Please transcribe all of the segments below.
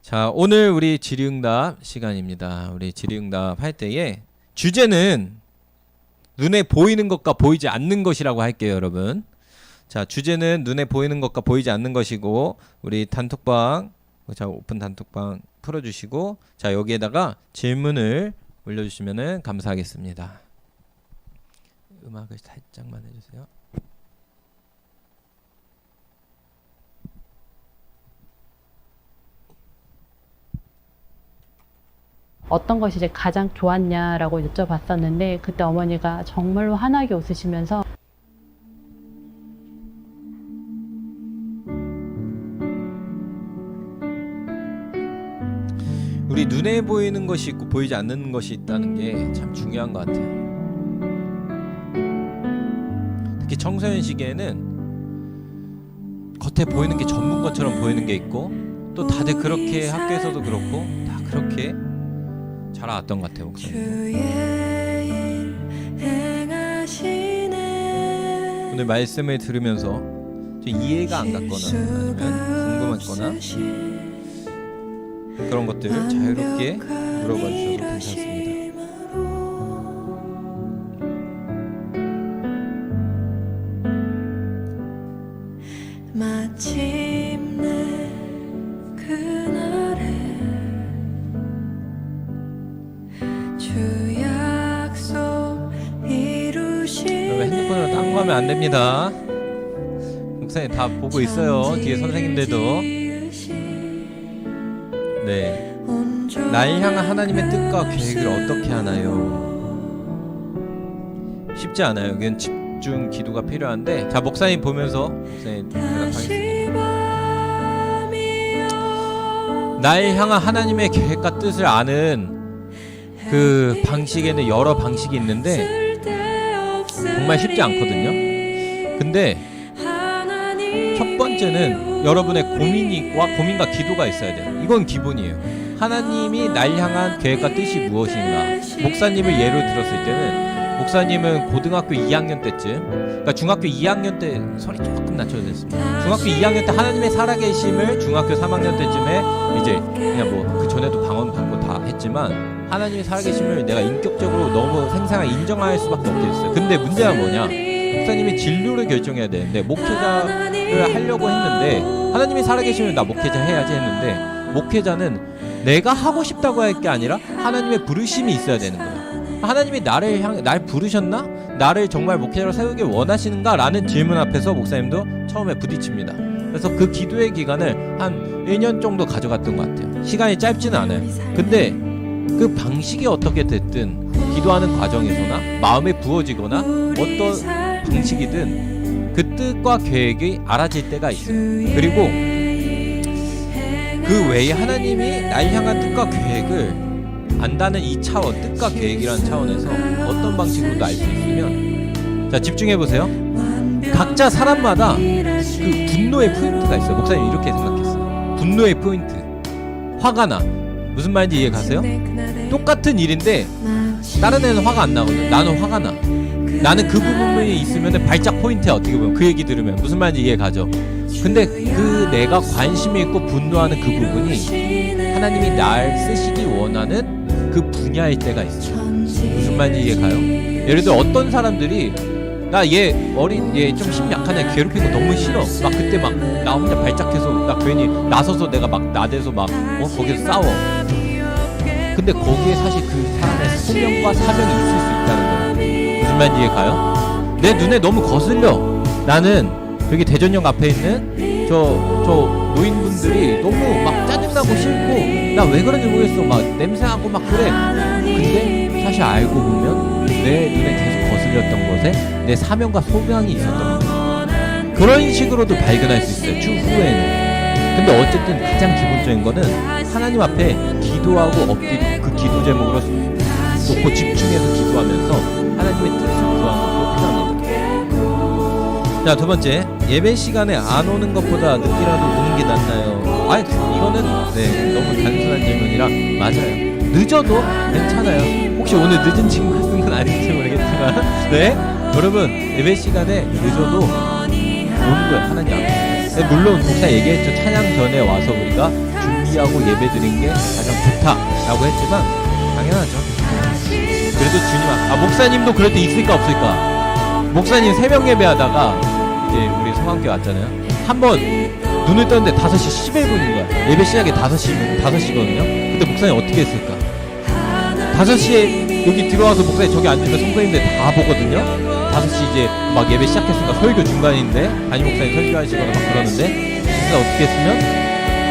자, 오늘 우리 질의응답 시간입니다. 우리 질의응답 할 때에 주제는 눈에 보이는 것과 보이지 않는 것이라고 할게요, 여러분. 자, 주제는 눈에 보이는 것과 보이지 않는 것이고, 우리 단톡방, 자, 오픈 단톡방 풀어주시고, 자, 여기에다가 질문을 올려주시면 감사하겠습니다. 음악을 살짝만 해주세요. 어떤 것이 이제 가장 좋았냐라고 여쭤봤었는데, 그때 어머니가 정말로 환하게 웃으시면서 우리 눈에 보이는 것이 있고 보이지 않는 것이 있다는 게 참 중요한 것 같아요. 특히 청소년 시기에는 겉에 보이는 게 전부인 것처럼 보이는 게 있고, 또 다들 그렇게 학교에서도 그렇고 다 그렇게 자라왔던 것 같아요, 목사님. 오늘 말씀을 들으면서 좀 이해가 안 갔거나 아니면 궁금했거나 그런 것들 자유롭게 물어봐 주셔도 괜찮습니다. 마침내 그날에 주 약속 이루시. 여러분, 핸드폰으로 딴 거 하면 안 됩니다. 목사님 다 보고 있어요, 뒤에 선생님들도. 네, 날 향한 하나님의 뜻과 계획을 어떻게 하나요? 쉽지 않아요. 이건 집중 기도가 필요한데, 자, 목사님 보면서 목사님 대답하겠습니다. 날 향한 하나님의 계획과 뜻을 아는 그 방식에는 여러 방식이 있는데 정말 쉽지 않거든요. 근데 첫 번째는 여러분의 고민과 기도가 있어야 돼요. 이건 기본이에요. 하나님이 날 향한 계획과 뜻이 무엇인가. 목사님을 예로 들었을 때는, 목사님은 고등학교 2학년 때쯤, 그러니까 중학교 2학년 때, 소리 조금 낮춰졌습니다. 중학교 2학년 때 하나님의 살아계심을 중학교 3학년 때쯤에 이제 그냥 뭐 그 전에도 방언 받고 다 했지만 하나님의 살아계심을 내가 인격적으로 너무 생생하게 인정할 수밖에 없게 됐어요. 근데 문제가 뭐냐? 목사님이 진로를 결정해야 되는데 목회자를 하려고 했는데, 하나님이 살아계시면 나 목회자 해야지 했는데, 목회자는 내가 하고 싶다고 할 게 아니라 하나님의 부르심이 있어야 되는 거예요. 하나님이 날 부르셨나? 나를 정말 목회자로 세우길 원하시는가? 라는 질문 앞에서 목사님도 처음에 부딪힙니다. 그래서 그 기도의 기간을 한 1년 정도 가져갔던 것 같아요. 시간이 짧지는 않아요. 근데 그 방식이 어떻게 됐든 기도하는 과정에서나 마음에 부어지거나 어떤 방식이든 그 뜻과 계획이 알아질 때가 있어요. 그리고 그 외에 하나님이 날 향한 뜻과 계획을 안다는 이 차원, 뜻과 계획이라는 차원에서 어떤 방식으로도 알 수 있으면, 자, 집중해보세요. 각자 사람마다 그 분노의 포인트가 있어요. 목사님 이렇게 생각했어요. 분노의 포인트. 화가 나. 무슨 말인지 이해 가세요? 똑같은 일인데 다른 애는 화가 안 나거든. 나는 화가 나. 나는 그 부분이 있으면 발작 포인트야. 어떻게 보면 그 얘기 들으면 무슨 말인지 이해 가죠. 근데 그 내가 관심이 있고 분노하는 그 부분이 하나님이 날 쓰시기 원하는 그 분야일 때가 있어요. 무슨 말인지 이해 가요? 예를 들어 어떤 사람들이 나 얘 좀 힘 약하냐, 괴롭히는 거 너무 싫어. 막 그때 막 나 혼자 발작해서 나 괜히 나서서 내가 막 나대서 막 거기서 싸워. 근데 거기에 사실 그 사람의 소명과 사명이 있을 수 있다는 거예요. 무슨 말인지 이해 가요? 내 눈에 너무 거슬려. 나는 여기 대전역 앞에 있는 저 노인분들이 너무 막 짜증나고 싫고, 나 왜 그런지 모르겠어. 막 냄새나고 막 그래. 근데 사실 알고 보면 내 눈에 계속 거슬렸던 것에 내 사명과 소명이 있었던 거예요. 그런 식으로도 발견할 수 있어요, 추후에는. 근데 어쨌든 가장 기본적인 거는 하나님 앞에 기도하고 엎드리고 그 기도 제목으로 놓고 집중해서 기도하면서 하나님의 뜻을 구하는 것도 필요합니다. 자, 두 번째, 예배 시간에 안 오는 것보다 늦게라도 오는 게 낫나요? 아니, 이거는 너무 단순한 질문이라 맞아요. 늦어도 괜찮아요. 혹시 오늘 늦은 친구 같은 건 아닌지 모르겠지만, 네, 여러분, 예배 시간에 늦어도 오는 거예요, 하나님 앞에. 물론 목사 얘기했죠. 찬양 전에 와서 우리가 준비 준비하고 예배 드린 게 가장 좋다라고 했지만 당연하죠. 그래도 주님 목사님도 그럴 때 있을까 없을까? 목사님 새벽 예배하다가 이제 우리 성황교회 왔잖아요. 한번 눈을 떴는데 5시 11분인 거야. 예배 시작이 5시거든요. 근데 목사님 어떻게 했을까? 5시에 여기 들어와서 목사님 저기 앉으면 성도님들 다 보거든요. 5시 이제 막 예배 시작했으니까 설교 중간인데 담임 목사님 설교하시거나 막 그러는데 그래서 어떻게 했으면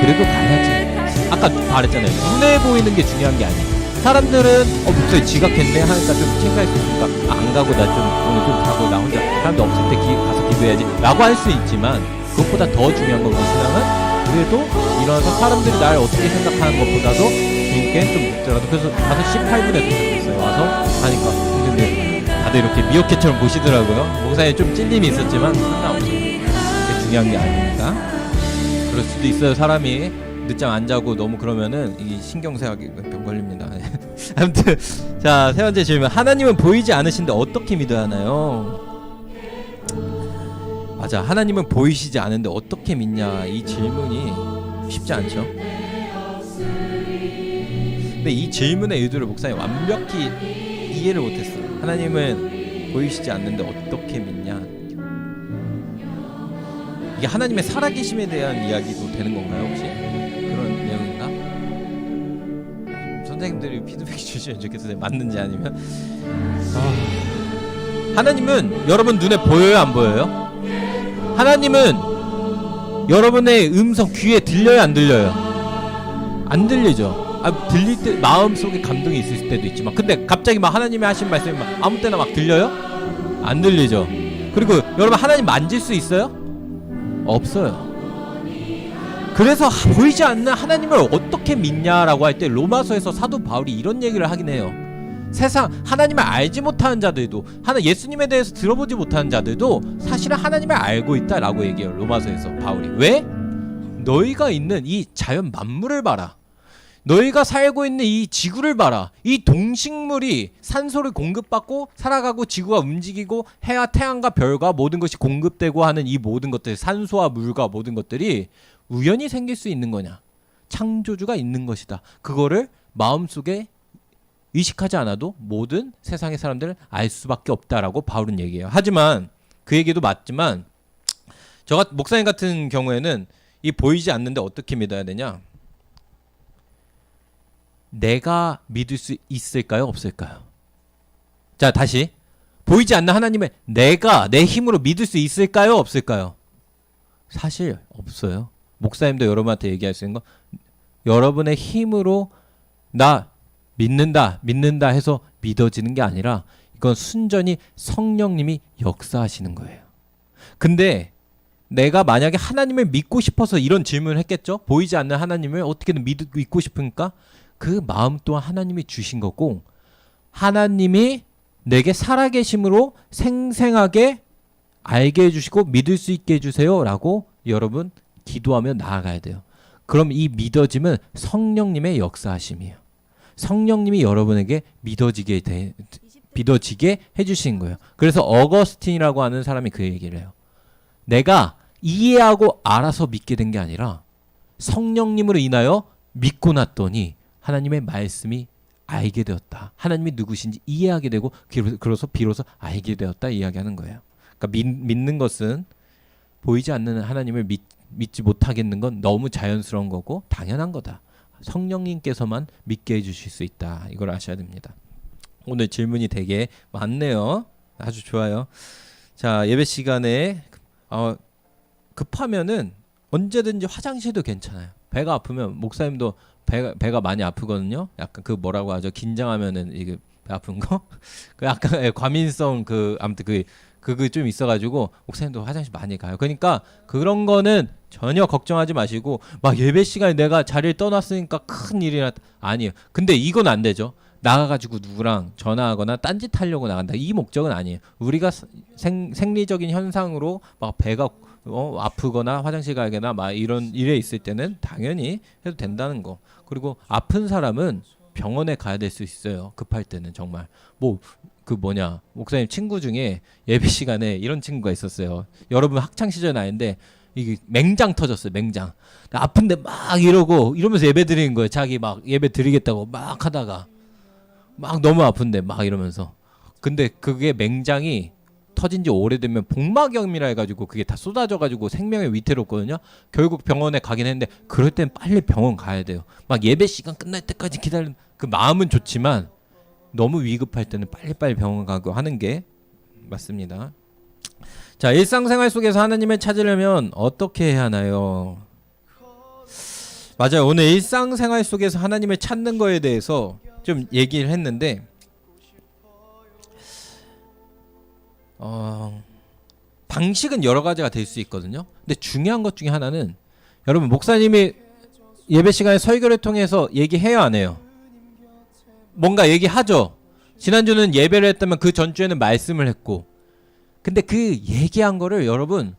그래도 가야지. 아까 말했잖아요. 눈에 보이는 게 중요한 게 아니에요. 사람들은 목사님 지각했네 하니까 좀 챙겨할 수 있으니까 안 가고 나 좀 오늘 좀 자고 나 혼자 사람들 없을 때 가서 기도해야지 라고 할 수 있지만 그것보다 더 중요한 건 무엇이냐면 그래도 일어나서 사람들이 나를 어떻게 생각하는 것보다도 주님께 좀 묻더라도 그래서 5시 18분에 도착했어요. 와서 가니까 선생님들 다들 이렇게 미어캣처럼 보시더라고요. 목사님 좀 찔림이 있었지만 상관없어요. 그게 중요한 게 아니니까. 그럴 수도 있어요. 사람이 늦잠 안 자고 너무 그러면은 이 신경쇠약이 병 걸립니다. 아무튼 자, 세 번째 질문. 하나님은 보이지 않으신데 어떻게 믿어야 하나요? 맞아, 하나님은 보이시지 않은데 어떻게 믿냐, 이 질문이 쉽지 않죠. 근데 이 질문의 의도를 목사님 완벽히 이해를 못했어. 하나님은 보이시지 않는데 어떻게 믿냐, 이게 하나님의 살아계심에 대한 이야기도 되는 건가요 혹시? 그런 내용인가? 선생님들이 피드백 주시면 좋겠어요. 맞는지 아니면 하나님은 여러분 눈에 보여요 안 보여요? 하나님은 여러분의 음성 귀에 들려요 안 들려요? 안 들리죠. 들릴 때 마음속에 감동이 있을 때도 있지만 근데 갑자기 막 하나님이 하신 말씀이 막 아무 때나 막 들려요? 안 들리죠. 그리고 여러분 하나님 만질 수 있어요? 없어요. 그래서 보이지 않는 하나님을 어떻게 믿냐라고 할 때 로마서에서 사도 바울이 이런 얘기를 하긴 해요. 세상 하나님을 알지 못하는 자들도 예수님에 대해서 들어보지 못하는 자들도 사실은 하나님을 알고 있다라고 얘기해요. 로마서에서 바울이. 왜? 너희가 있는 이 자연 만물을 봐라. 너희가 살고 있는 이 지구를 봐라. 이 동식물이 산소를 공급받고 살아가고 지구가 움직이고 해와 태양과 별과 모든 것이 공급되고 하는 이 모든 것들, 산소와 물과 모든 것들이 우연히 생길 수 있는 거냐? 창조주가 있는 것이다. 그거를 마음속에 의식하지 않아도 모든 세상의 사람들은 알 수밖에 없다라고 바울은 얘기해요. 하지만 그 얘기도 맞지만 저 목사님 같은 경우에는 이 보이지 않는데 어떻게 믿어야 되냐? 내가 믿을 수 있을까요? 없을까요? 자, 다시. 보이지 않는 하나님을 내가 내 힘으로 믿을 수 있을까요? 없을까요? 사실 없어요. 목사님도 여러분한테 얘기할 수 있는 건 여러분의 힘으로 나 믿는다 해서 믿어지는 게 아니라 이건 순전히 성령님이 역사하시는 거예요. 근데 내가 만약에 하나님을 믿고 싶어서 이런 질문을 했겠죠? 보이지 않는 하나님을 어떻게든 믿고 싶으니까 그 마음 또한 하나님이 주신 거고 하나님이 내게 살아계심으로 생생하게 알게 해주시고 믿을 수 있게 해주세요 라고 여러분 기도하며 나아가야 돼요. 그럼 이 믿어짐은 성령님의 역사하심이에요. 성령님이 여러분에게 믿어지게 해주신 거예요. 그래서 어거스틴이라고 하는 사람이 그 얘기를 해요. 내가 이해하고 알아서 믿게 된 게 아니라 성령님으로 인하여 믿고 났더니 하나님의 말씀이 알게 되었다. 하나님이 누구신지 이해하게 되고 그래서 비로소 알게 되었다 이야기하는 거예요. 그러니까 믿는 것은 보이지 않는 하나님을 믿지 못하겠는 건 너무 자연스러운 거고 당연한 거다. 성령님께서만 믿게 해주실 수 있다. 이걸 아셔야 됩니다. 오늘 질문이 되게 많네요. 아주 좋아요. 자, 예배 시간에 급하면은 언제든지 화장실도 괜찮아요. 배가 아프면 목사님도 배가 많이 아프거든요. 약간 그 뭐라고 하죠? 긴장하면은 이게 배 아픈 거? 그 약간 과민성 아무튼 그거 좀 있어가지고 목사님도 화장실 많이 가요. 그러니까 그런 거는 전혀 걱정하지 마시고 막 예배 시간에 내가 자리를 떠났으니까 큰 일이나 아니에요. 근데 이건 안 되죠. 나가가지고 누구랑 전화하거나 딴짓 하려고 나간다. 이 목적은 아니에요. 우리가 생리적인 현상으로 막 배가 아프거나 화장실 가거나 막 이런 일에 있을 때는 당연히 해도 된다는 거. 그리고 아픈 사람은 병원에 가야 될 수 있어요. 급할 때는 정말 목사님 친구 중에 예배 시간에 이런 친구가 있었어요. 여러분 학창 시절 나이인데 이게 맹장 터졌어요. 맹장. 아픈데 막 이러면서 예배 드리는 거예요. 자기 막 예배 드리겠다고 막 하다가 막 너무 아픈데 막 이러면서. 근데 그게 맹장이 터진 지 오래되면 복막염이라 해가지고 그게 다 쏟아져가지고 생명이 위태롭거든요. 결국 병원에 가긴 했는데 그럴 땐 빨리 병원 가야 돼요. 막 예배 시간 끝날 때까지 기다리는 그 마음은 좋지만 너무 위급할 때는 빨리빨리 병원 가고 하는 게 맞습니다. 자, 일상생활 속에서 하나님을 찾으려면 어떻게 해야 하나요? 맞아요. 오늘 일상생활 속에서 하나님을 찾는 거에 대해서 좀 얘기를 했는데 방식은 여러 가지가 될 수 있거든요. 근데 중요한 것 중에 하나는 여러분 목사님이 예배 시간에 설교를 통해서 얘기해요 안 해요? 뭔가 얘기하죠. 지난주는 예배를 했다면 그 전주에는 말씀을 했고 근데 그 얘기한 거를 여러분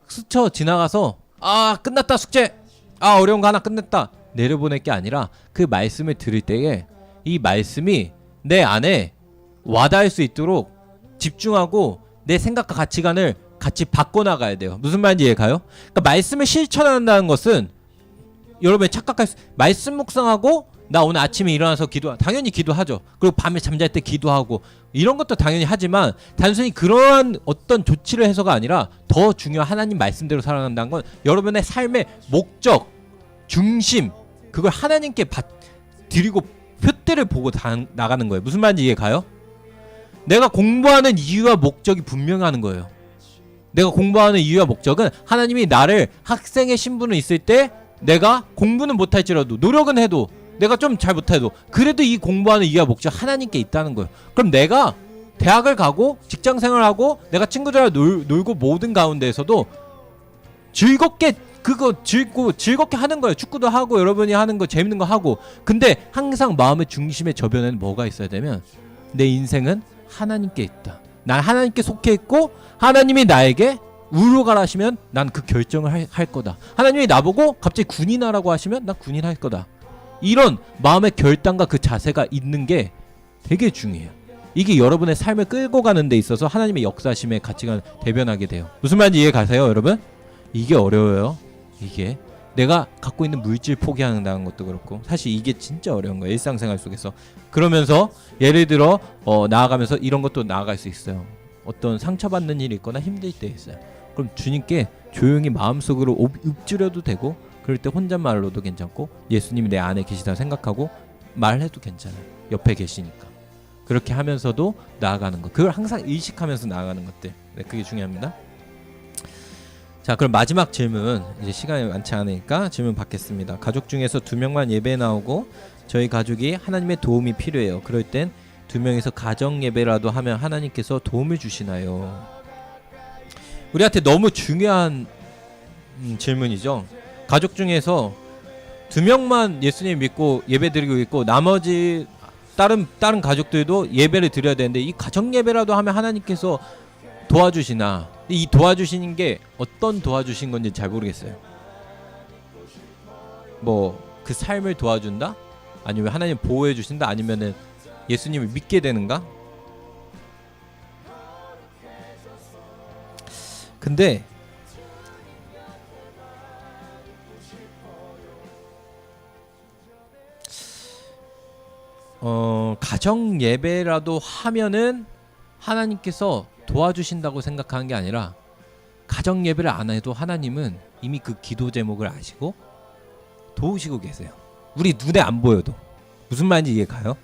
스쳐 지나가서 아 끝났다 숙제 아 어려운 거 하나 끝냈다 내려보낼 게 아니라 그 말씀을 들을 때에 이 말씀이 내 안에 와닿을 수 있도록 집중하고 내 생각과 가치관을 같이 바꿔나가야 돼요. 무슨 말인지 이해가요? 그러니까 말씀을 실천한다는 것은 여러분이 착각할 수 말씀 묵상하고 나 오늘 아침에 일어나서 당연히 기도하죠. 그리고 밤에 잠잘 때 기도하고 이런 것도 당연히 하지만 단순히 그러한 어떤 조치를 해서가 아니라 더 중요한 하나님 말씀대로 살아간다는 건 여러분의 삶의 목적, 중심 그걸 하나님께 드리고 표대를 보고 나가는 거예요. 무슨 말인지 이해가요? 내가 공부하는 이유와 목적이 분명하는 거예요. 내가 공부하는 이유와 목적은 하나님이 나를 학생의 신분은 있을 때 내가 공부는 못할지라도 노력은 해도 내가 좀 잘 못해도 그래도 이 공부하는 이유와 목적 하나님께 있다는 거예요. 그럼 내가 대학을 가고 직장생활하고 내가 친구들과 놀고 모든 가운데에서도 즐겁게 즐겁게 하는 거예요. 축구도 하고 여러분이 하는 거 재밌는 거 하고 근데 항상 마음의 중심의 저변에는 뭐가 있어야 되면 내 인생은 하나님께 있다. 난 하나님께 속해 있고 하나님이 나에게 우로 가라 하시면 난 그 결정을 할 거다. 하나님이 나보고 갑자기 군인하라고 하시면 난 군인 할 거다. 이런 마음의 결단과 그 자세가 있는 게 되게 중요해요. 이게 여러분의 삶을 끌고 가는 데 있어서 하나님의 역사심의 가치관을 대변하게 돼요. 무슨 말인지 이해 가세요 여러분? 이게 어려워요. 이게 내가 갖고 있는 물질 포기한다는 것도 그렇고 사실 이게 진짜 어려운 거예요. 일상생활 속에서. 그러면서 예를 들어 나아가면서 이런 것도 나아갈 수 있어요. 어떤 상처받는 일이 있거나 힘들 때 있어요. 그럼 주님께 조용히 마음속으로 읊조려도 되고 그럴 때 혼잣말로도 괜찮고 예수님이 내 안에 계시다고 생각하고 말해도 괜찮아요. 옆에 계시니까. 그렇게 하면서도 나아가는 것. 그걸 항상 의식하면서 나아가는 것들. 네, 그게 중요합니다. 자, 그럼 마지막 질문. 이제 시간이 많지 않으니까 질문 받겠습니다. 가족 중에서 2명만 예배에 나오고 저희 가족이 하나님의 도움이 필요해요. 그럴 땐 2명이서 가정 예배라도 하면 하나님께서 도움을 주시나요? 우리한테 너무 중요한 질문이죠. 가족 중에서 2명만 예수님 믿고 예배 드리고 있고 나머지 다른 가족들도 예배를 드려야 되는데 이 가정 예배라도 하면 하나님께서 도와주시나? 이 도와주시는 게 어떤 도와주신 건지 잘 모르겠어요. 뭐 그 삶을 도와준다? 아니면 하나님 보호해 주신다? 아니면은 예수님을 믿게 되는가? 근데 가정 예배라도 하면은 하나님께서 도와주신다고 생각하는 게 아니라 가정 예배를 안 해도 하나님은 이미 그 기도 제목을 아시고 도우시고 계세요. 우리 눈에 안 보여도. 무슨 말인지 이해 가요?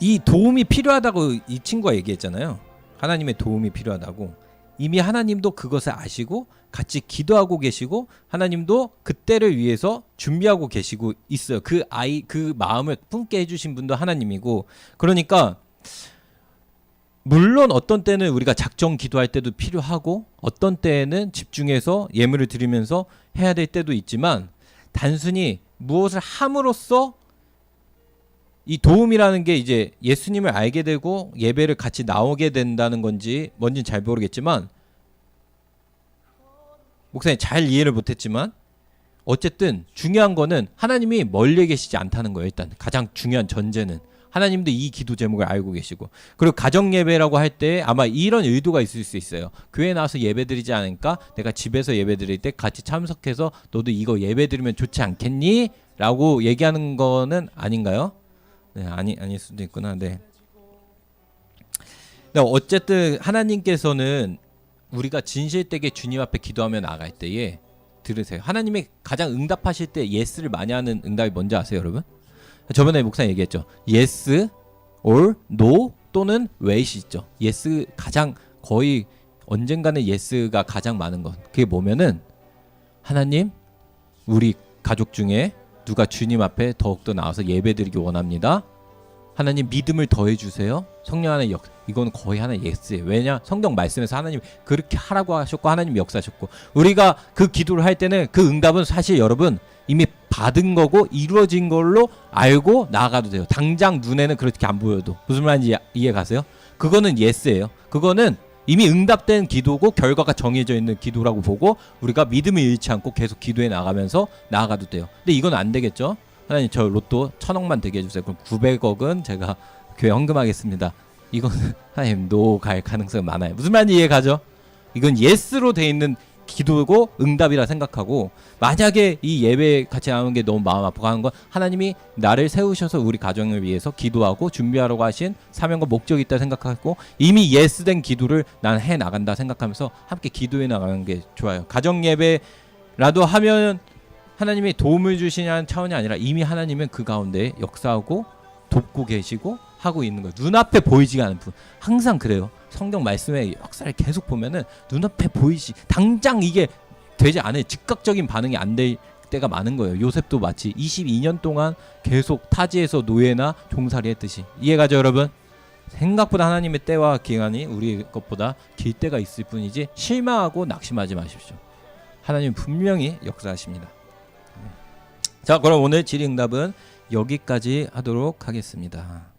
이 도움이 필요하다고 이 친구가 얘기했잖아요. 하나님의 도움이 필요하다고. 이미 하나님도 그것을 아시고 같이 기도하고 계시고 하나님도 그때를 위해서 준비하고 계시고 있어요. 그 마음을 품게 해주신 분도 하나님이고. 그러니까 물론 어떤 때는 우리가 작정 기도할 때도 필요하고 어떤 때에는 집중해서 예물을 드리면서 해야 될 때도 있지만 단순히 무엇을 함으로써 이 도움이라는 게 이제 예수님을 알게 되고 예배를 같이 나오게 된다는 건지 뭔지는 잘 모르겠지만 목사님 잘 이해를 못했지만 어쨌든 중요한 거는 하나님이 멀리 계시지 않다는 거예요. 일단 가장 중요한 전제는 하나님도 이 기도 제목을 알고 계시고, 그리고 가정 예배라고 할 때 아마 이런 의도가 있을 수 있어요. 교회 나와서 예배 드리지 않으니까 내가 집에서 예배 드릴 때 같이 참석해서 너도 이거 예배 드리면 좋지 않겠니? 라고 얘기하는 거는 아닌가요? 네, 아닐 수도 있구나. 네. 어쨌든 하나님께서는 우리가 진실되게 주님 앞에 기도하며 나아갈 때에 들으세요. 하나님이 가장 응답하실 때 예스를 많이 하는 응답이 뭔지 아세요, 여러분? 저번에 목사님 얘기했죠. yes, or no 또는 wait 있죠. yes 가장 거의 언젠가는 yes가 가장 많은 것. 그게 뭐면은 하나님, 우리 가족 중에 누가 주님 앞에 더욱더 나와서 예배드리기 원합니다. 하나님 믿음을 더해 주세요. 성령 하나님 이거는 거의 하나의 예스예요. 왜냐? 성경 말씀에서 하나님 그렇게 하라고 하셨고 하나님 역사하셨고, 우리가 그 기도를 할 때는 그 응답은 사실 여러분 이미 받은 거고 이루어진 걸로 알고 나아가도 돼요. 당장 눈에는 그렇게 안 보여도. 무슨 말인지 이해 가세요? 그거는 예스예요. 그거는 이미 응답된 기도고 결과가 정해져 있는 기도라고 보고 우리가 믿음을 잃지 않고 계속 기도해 나가면서 나아가도 돼요. 근데 이건 안 되겠죠? 하나님 저 로또 1,000억만 되게 해주세요. 그럼 900억은 제가 교회 헌금하겠습니다. 이거는 하나님 노 갈 가능성이 많아요. 무슨 말인지 이해 가죠? 이건 예스로 돼 있는 기도고 응답이라 생각하고, 만약에 이 예배 같이 나오는 게 너무 마음 아프고 하는 건 하나님이 나를 세우셔서 우리 가정을 위해서 기도하고 준비하라고 하신 사명과 목적이 있다 생각하고 이미 예스된 기도를 난 해 나간다 생각하면서 함께 기도해 나가는 게 좋아요. 가정 예배라도 하면 하나님이 도움을 주시냐는 차원이 아니라 이미 하나님은 그 가운데 역사하고 돕고 계시고 하고 있는 거예요. 눈앞에 보이지가 않은 분. 항상 그래요. 성경 말씀의 역사를 계속 보면은 눈앞에 보이지 당장 이게 되지 않아요. 즉각적인 반응이 안 될 때가 많은 거예요. 요셉도 마치 22년 동안 계속 타지에서 노예나 종살이 했듯이. 이해가죠 여러분? 생각보다 하나님의 때와 기간이 우리 것보다 길 때가 있을 뿐이지 실망하고 낙심하지 마십시오. 하나님은 분명히 역사하십니다. 자, 그럼 오늘 질의응답은 여기까지 하도록 하겠습니다.